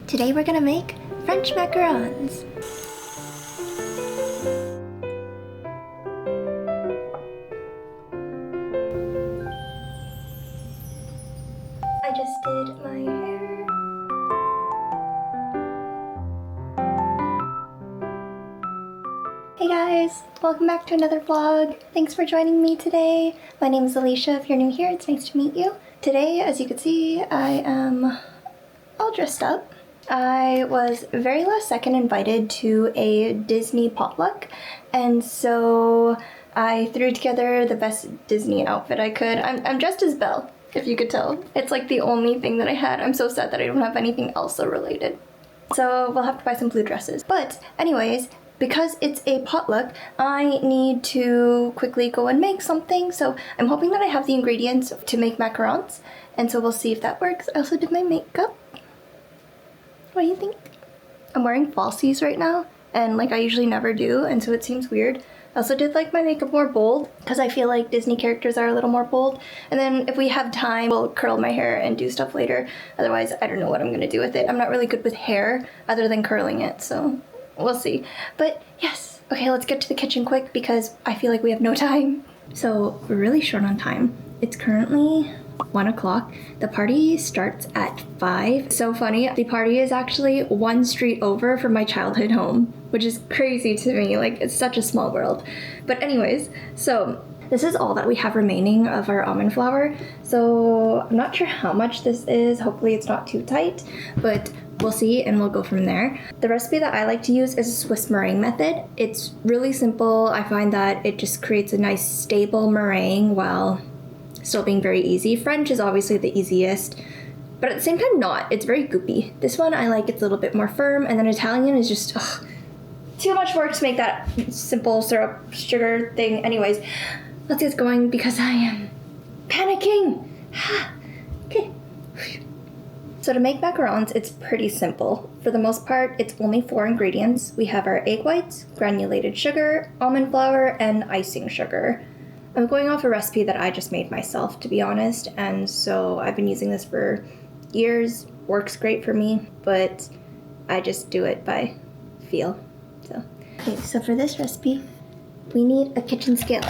Today we're gonna make French macarons. I just did my hair. Hey guys, welcome back to another vlog. Thanks for joining me today. My name is Alysha. If you're new here, it's nice to meet you. Today, as you can see, I am all dressed up. I was very last second invited to a Disney potluck, and so I threw together the best Disney outfit I could. I'm dressed as Belle, if you could tell. It's like the only thing that I had. I'm so sad that I don't have anything else so related. So we'll have to buy some blue dresses. But anyways, because it's a potluck, I need to quickly go and make something. So I'm hoping that I have the ingredients to make macarons, and so we'll see if that works. I also did my makeup. What do you think? I'm wearing falsies right now, and like I usually never do, and so it seems weird. I also did like my makeup more bold because I feel like Disney characters are a little more bold. And then if we have time, we'll curl my hair and do stuff later. Otherwise, I don't know what I'm gonna do with it. I'm not really good with hair other than curling it, so we'll see. But yes, okay, let's get to the kitchen quick because I feel like we have no time. So we're really short on time. It's currently 1 o'clock. The party starts at 5. So funny, the party is actually one street over from my childhood home, which is crazy to me. Like, it's such a small world. But anyways, so this is all that we have remaining of our almond flour. So I'm not sure how much this is. Hopefully it's not too tight, but we'll see and we'll go from there. The recipe that I like to use is a Swiss meringue method. It's really simple. I find that it just creates a nice stable meringue while still being very easy. French is obviously the easiest, but at the same time not. It's very goopy. This one I like, it's a little bit more firm, and then Italian is just too much work to make that simple syrup sugar thing. Anyways, let's get going because I am panicking. Okay. So to make macarons, it's pretty simple. For the most part, it's only 4 ingredients. We have our egg whites, granulated sugar, almond flour, and icing sugar. I'm going off a recipe that I just made myself, to be honest, and so I've been using this for years. Works great for me, but I just do it by feel. Okay, so for this recipe, we need a kitchen scale.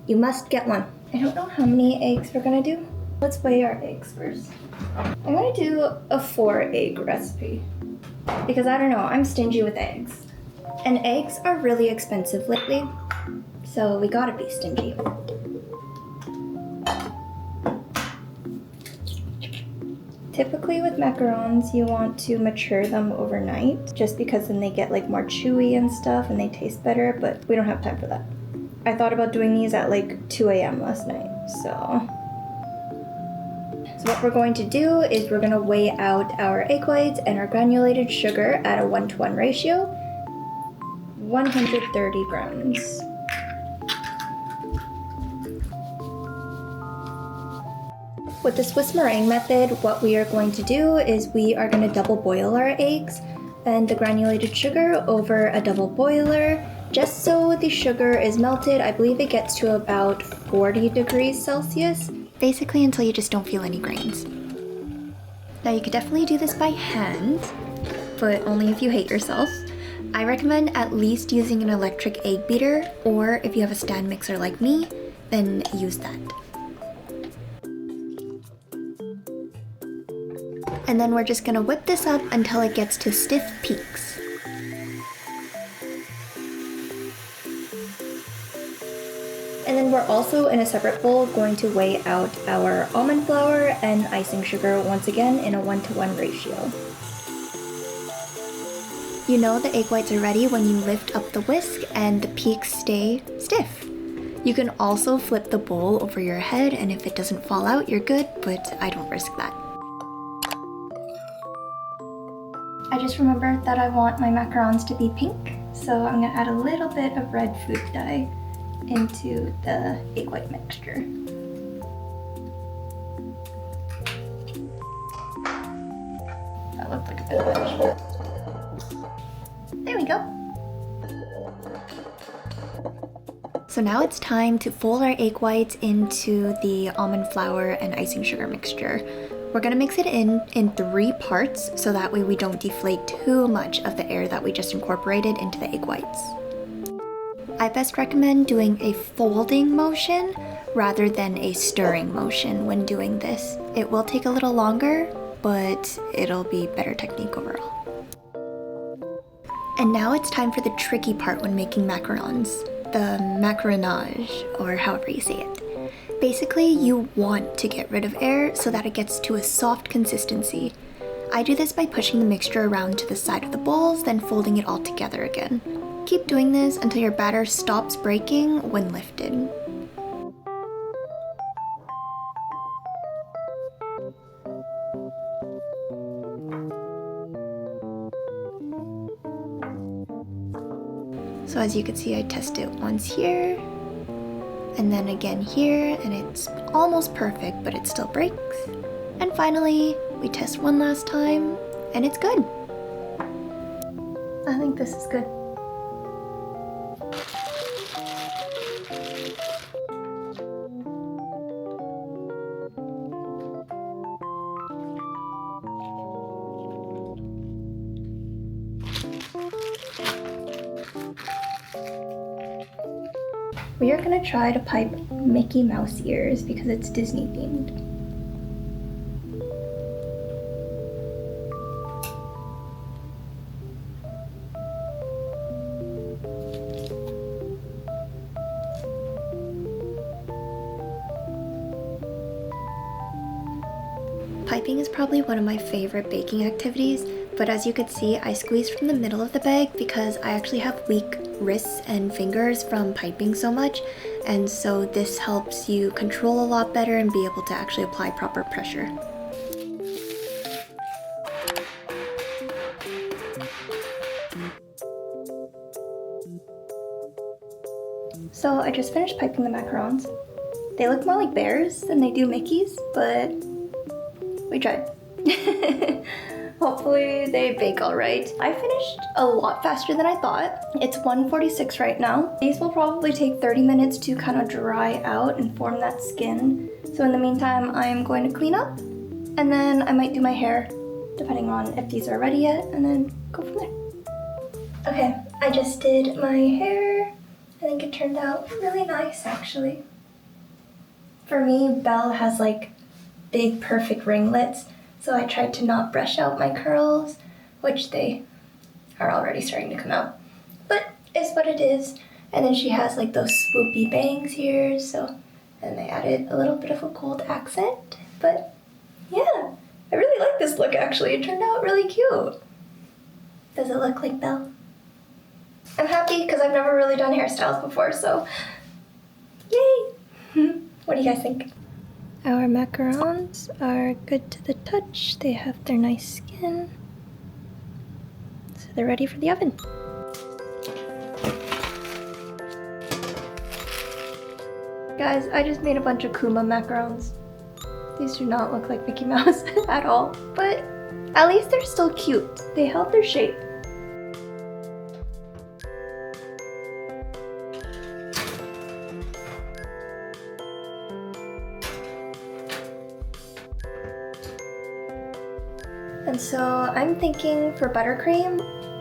You must get one. I don't know how many eggs we're gonna do. Let's weigh our eggs first. I'm gonna do a 4-egg recipe because I don't know, I'm stingy with eggs. And eggs are really expensive lately, so we gotta be stingy. Typically with macarons, you want to mature them overnight just because then they get like more chewy and stuff and they taste better, but we don't have time for that. I thought about doing these at like 2 a.m. last night, so what we're going to do is we're gonna weigh out our egg whites and our granulated sugar at a 1-to-1 ratio, 130 grams. With the Swiss meringue method, what we are going to do is we are going to double boil our eggs and the granulated sugar over a double boiler, just so the sugar is melted. I believe it gets to about 40 degrees Celsius. Basically until you just don't feel any grains. Now you could definitely do this by hand, but only if you hate yourself. I recommend at least using an electric egg beater, or if you have a stand mixer like me, then use that. And then we're just gonna whip this up until it gets to stiff peaks. And then we're also in a separate bowl going to weigh out our almond flour and icing sugar once again in a 1-to-1 ratio. You know the egg whites are ready when you lift up the whisk and the peaks stay stiff. You can also flip the bowl over your head, and if it doesn't fall out, you're good, but I don't risk that. I just remembered that I want my macarons to be pink, so I'm gonna add a little bit of red food dye into the egg white mixture. That looked like a bit much. There we go. So now it's time to fold our egg whites into the almond flour and icing sugar mixture. We're gonna mix it in 3 parts so that way we don't deflate too much of the air that we just incorporated into the egg whites. I best recommend doing a folding motion rather than a stirring motion when doing this. It will take a little longer, but it'll be better technique overall. And now it's time for the tricky part when making macarons, the macaronage, or however you say it. Basically, you want to get rid of air so that it gets to a soft consistency. I do this by pushing the mixture around to the side of the bowls, then folding it all together again. Keep doing this until your batter stops breaking when lifted. So as you can see, I test it once here, and then again here, and it's almost perfect, but it still breaks. And finally, we test one last time, and it's good. I think this is good. We are gonna try to pipe Mickey Mouse ears because it's Disney themed. Piping is probably one of my favorite baking activities, but as you could see, I squeezed from the middle of the bag because I actually have weak wrists and fingers from piping so much, and so this helps you control a lot better and be able to actually apply proper pressure. So I just finished piping the macarons. They look more like bears than they do Mickeys, but we tried. Hopefully they bake all right. I finished a lot faster than I thought. It's 1:46 right now. These will probably take 30 minutes to kind of dry out and form that skin. So in the meantime, I'm going to clean up, and then I might do my hair, depending on if these are ready yet, and then go from there. Okay, I just did my hair. I think it turned out really nice, actually. For me, Belle has like big, perfect ringlets, so I tried to not brush out my curls, which they are already starting to come out. But it's what it is. And then she has like those swoopy bangs here, so, and I added a little bit of a gold accent. But yeah, I really like this look actually. It turned out really cute. Does it look like Belle? I'm happy because I've never really done hairstyles before, so yay! What do you guys think? Our macarons are good to the touch. They have their nice skin. So they're ready for the oven. Guys, I just made a bunch of Kuma macarons. These do not look like Mickey Mouse at all, but at least they're still cute. They held their shape. And so I'm thinking for buttercream,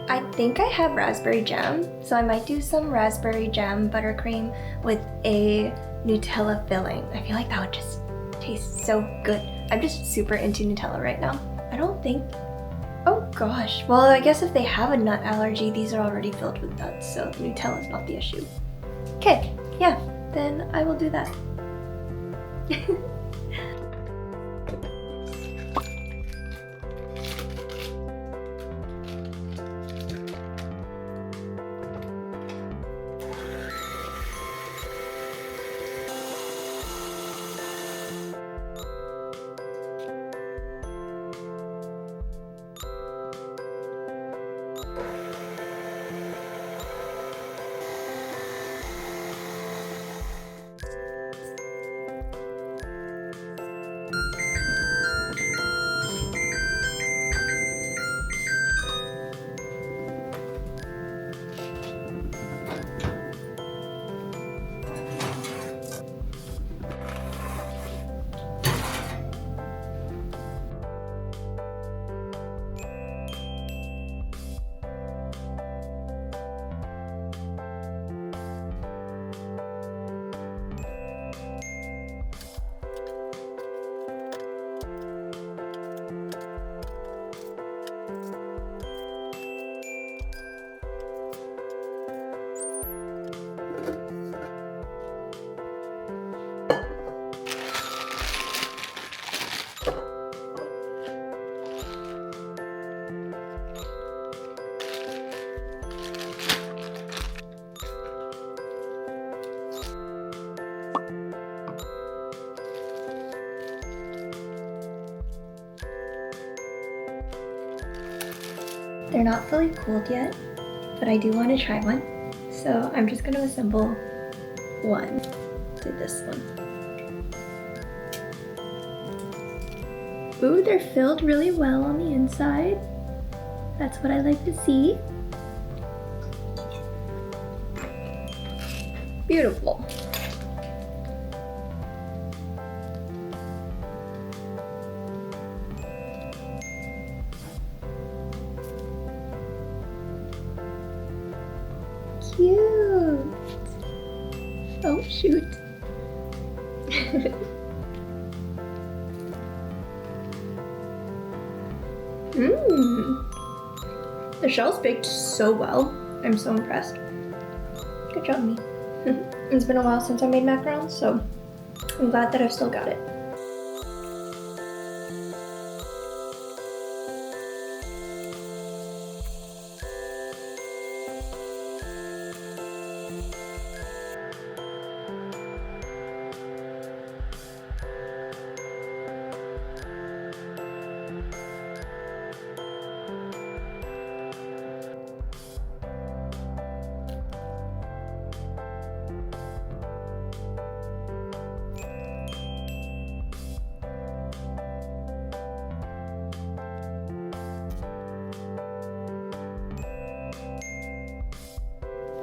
I think I have raspberry jam, so I might do some raspberry jam buttercream with a Nutella filling. I feel like that would just taste so good. I'm just super into Nutella right now. I don't think, oh gosh. Well, I guess if they have a nut allergy, these are already filled with nuts, so Nutella is not the issue. Okay, yeah, then I will do that. They're not fully cooled yet, but I do want to try one. So I'm just going to assemble one to this one. Ooh, they're filled really well on the inside. That's what I like to see. Beautiful. Cute. Oh shoot. The shell's baked so well. I'm so impressed. Good job, me. It's been a while since I made macarons, so I'm glad that I've still got it.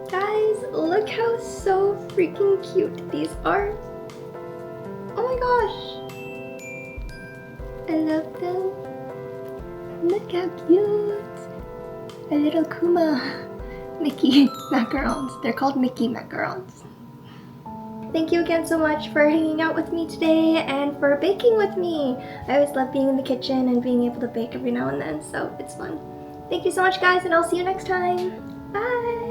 Guys, look how so freaking cute these are. Oh my gosh. I love them. Look how cute. A little Kuma Mickey macarons. They're called Mickey macarons. Thank you again so much for hanging out with me today and for baking with me. I always love being in the kitchen and being able to bake every now and then, so it's fun. Thank you so much, guys, and I'll see you next time. Bye!